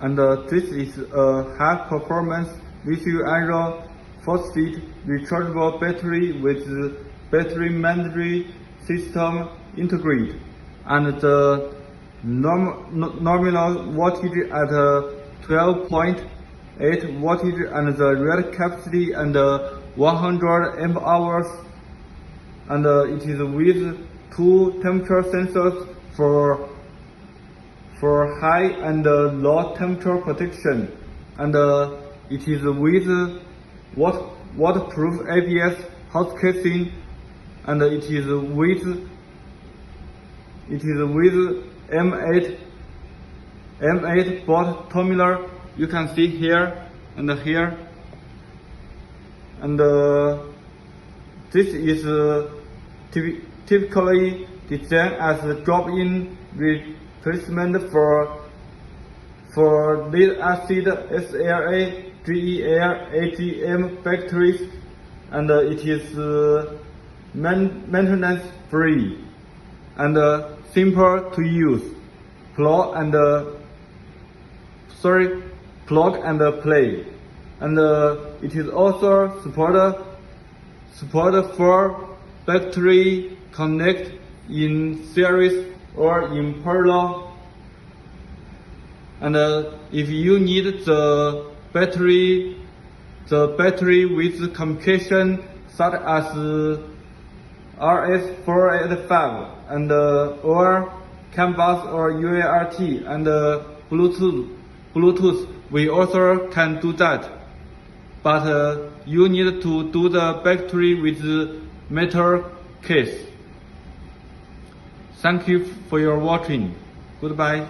And this is a high-performance lithium iron phosphate rechargeable battery with battery management system integrated, and the nominal wattage at 12.8 wattage, and the real capacity and 100 amp hours, and it is with 2 temperature sensors for high and low temperature protection, and it is with waterproof ABS house casing, and it is with M8 bolt terminal. You can see here and here, and this is typically designed as a drop-in replacement for lead acid SLA, GEL, AGM batteries, and it is maintenance free and simple to use. Plug and play, and it is also support for battery connect in series or in parallel. And if you need the battery with communication such as RS485 and or CAN bus or UART and Bluetooth, we also can do that. But you need to do the battery with metal case. Thank you for your watching. Goodbye.